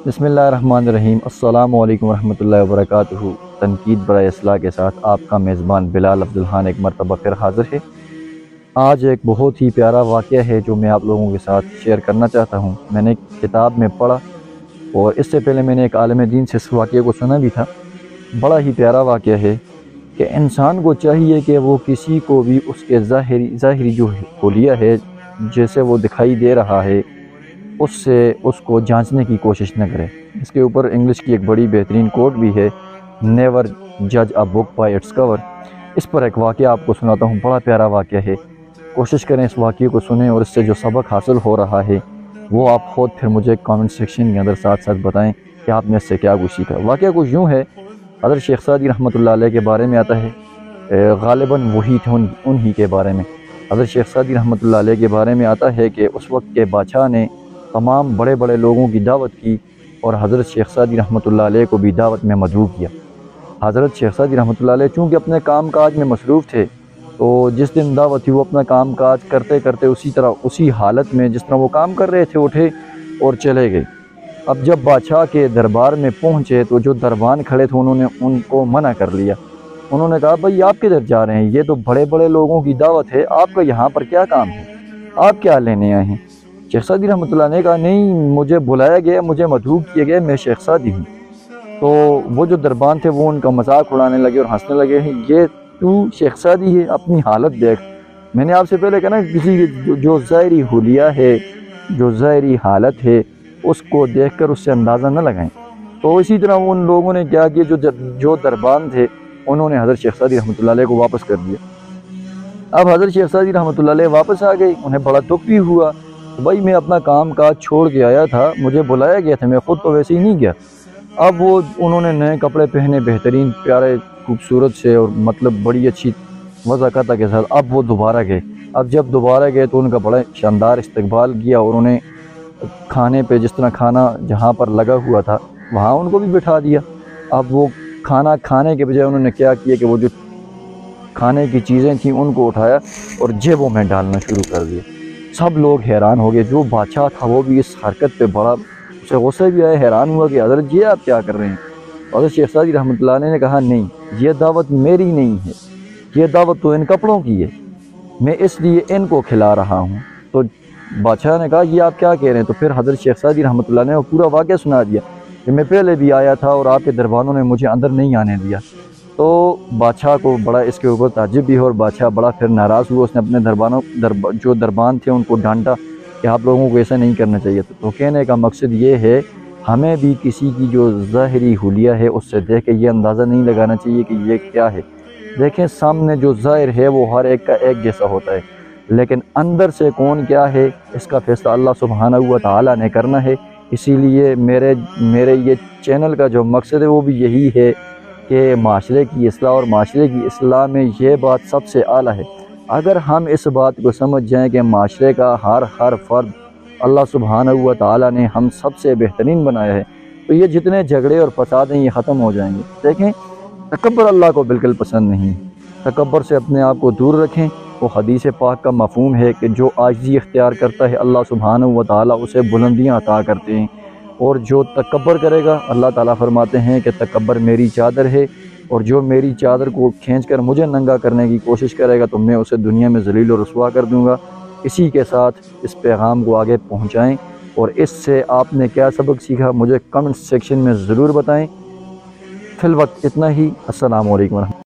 बिस्मिल्लाहिर्रहमानिर्रहीम। अस्सलामु अलैकुम रहमतुल्लाहि वबरकातुहू। तनकीद बराए इस्लाह के साथ आपका मेज़बान बिलाल अब्दुल खान एक मरतबा फिर हाज़िर है। आज एक बहुत ही प्यारा वाक़या है जो मैं आप लोगों के साथ शेयर करना चाहता हूँ। मैंने किताब में पढ़ा और इससे पहले मैंने एक आलिम दीन से इस वाक़े को सुना भी था। बड़ा ही प्यारा वाक़या है कि इंसान को चाहिए कि वो किसी को भी उसके ज़ाहिरी जो हुलिया है, जैसे वो दिखाई दे रहा है, उससे उसको जांचने की कोशिश न करे। इसके ऊपर इंग्लिश की एक बड़ी बेहतरीन कोट भी है, नेवर जज a book by its cover. इस पर एक वाक़या आपको सुनाता हूँ, बड़ा प्यारा वाक़या है। कोशिश करें इस वाक़े को सुनें और इससे जो सबक हासिल हो रहा है वो आप खुद फिर मुझे कमेंट सेक्शन के अंदर साथ साथ बताएं कि आपने इससे क्या कुछ सीखा। वाक़या कुछ यूँ है, हज़रत शेख सादी रहमतुल्लाह अलैह के बारे में आता है। ग़ालिबन वही थे उन्हीं के बारे में। हज़रत शेख सादी रहमतुल्लाह अलैह के बारे में आता है कि उस वक्त के बादशाह ने तमाम बड़े बड़े लोगों की दावत की और हज़रत शेख सादी रहमतुल्लाह अलैह को भी दावत में मदऊ किया। हज़रत शेख सादी रहमतुल्लाह अलैह चूँकि अपने काम काज में मसरूफ़ थे, तो जिस दिन दावत थी वो अपना काम काज करते करते उसी हालत में जिस तरह वो काम कर रहे थे उठे और चले गए। अब जब बादशाह के दरबार में पहुँचे तो जो दरबान खड़े थे उन्होंने उनको मना कर लिया। उन्होंने कहा, भाई आप किधर जा रहे हैं, ये तो बड़े बड़े लोगों की दावत है, आपका यहाँ पर क्या काम है, आप क्या लेने आए हैं। शेख सादी रहमतुल्लाह ने कहा, नहीं, मुझे बुलाया गया, मुझे मदऊ किया गया, मैं शेख सादी हूँ। तो वो जो दरबान थे वो उनका मजाक उड़ाने लगे और हंसने लगे, ये तू शेख सादी है, अपनी हालत देख। मैंने आपसे पहले कहा ना, किसी की जो ज़ाहिरी हुलिया है, जो ज़ाहिरी हालत है, उसको देखकर उससे अंदाज़ा न लगाएं। तो इसी तरह उन लोगों ने क्या किया, जो दरबान थे उन्होंने हज़रत शेख सादी रहमतुल्लाह अलैह को वापस कर दिया। अब हज़रत शेख सादी रहमतुल्लाह अलैह वापस आ गए, उन्हें बड़ा दुख भी हुआ। तो भाई मैं अपना काम काज छोड़ के आया था, मुझे बुलाया गया था, मैं ख़ुद तो वैसे ही नहीं गया। अब उन्होंने नए कपड़े पहने, बेहतरीन प्यारे खूबसूरत से, और मतलब बड़ी अच्छी वज़ाक़त के साथ। अब वो दोबारा गए। अब जब दोबारा गए तो उनका बड़ा शानदार इस्तकबाल किया और उन्हें खाने पे, जिस तरह खाना जहाँ पर लगा हुआ था वहाँ उनको भी बिठा दिया। अब वो खाना खाने के बजाय उन्होंने क्या किया कि वो जो खाने की चीज़ें थीं उनको उठाया और जेबों में डालना शुरू कर दिया। सब लोग हैरान हो गए। जो बादशाह था वो भी इस हरकत पे बड़ा उसे गुस्सा भी आया, हैरान हुआ कि हज़रत ये आप क्या कर रहे हैं। हज़रत शेख सादी रहमतुल्लाह अलैह ने कहा, नहीं, ये दावत मेरी नहीं है, ये दावत तो इन कपड़ों की है, मैं इसलिए इनको खिला रहा हूँ। तो बादशाह ने कहा, ये आप क्या कह रहे हैं। तो फिर हज़रत शेख सादी रहमतुल्लाह अलैह ने पूरा वाक़या सुना दिया कि मैं पहले भी आया था और आपके दरबानों ने मुझे अंदर नहीं आने दिया। तो बादशाह को बड़ा इसके ऊपर ताज्जुब भी हो और बादशाह बड़ा फिर नाराज़ हुआ। उसने अपने जो दरबान थे उनको डांटा कि आप लोगों को ऐसा नहीं करना चाहिए। तो कहने का मकसद ये है, हमें भी किसी की जो ज़ाहिरी हुलिया है उससे देख के ये अंदाज़ा नहीं लगाना चाहिए कि ये क्या है। देखें, सामने जो ज़ाहिर है वो हर एक का एक जैसा होता है, लेकिन अंदर से कौन क्या है इसका फ़ैसला अल्लाह सुब्हानहू व तआला ने करना है। इसीलिए मेरे ये चैनल का जो मकसद है वो भी यही है कि माशरे की इस्लाह, और माशरे की इस्लाह में ये बात सबसे आला है। अगर हम इस बात को समझ जाएं कि माशरे का हर फ़र्द अल्लाह सुब्हानहू व तआला ने हम सबसे बेहतरीन बनाया है, तो ये जितने झगड़े और फसाद हैं ये ख़त्म हो जाएंगे। देखें, तकब्बर अल्लाह को बिल्कुल पसंद नहीं। तकब्बर से अपने आप को दूर रखें। वो हदीस पाक का मफ़हूम है कि जो आजिज़ी इख्तियार करता है अल्लाह सुब्हानहू व तआला उसे बुलंदियाँ अता करते हैं, और जो तकब्बर करेगा अल्लाह ताला फरमाते हैं कि तकब्बर मेरी चादर है, और जो मेरी चादर को खींचकर मुझे नंगा करने की कोशिश करेगा तो मैं उसे दुनिया में ज़लील और रुसवा कर दूँगा। इसी के साथ इस पैगाम को आगे पहुँचाएँ, और इससे आपने क्या सबक सीखा मुझे कमेंट सेक्शन में ज़रूर बताएँ। फ़िल वक्त इतना ही। अस्सलामु अलैकुम।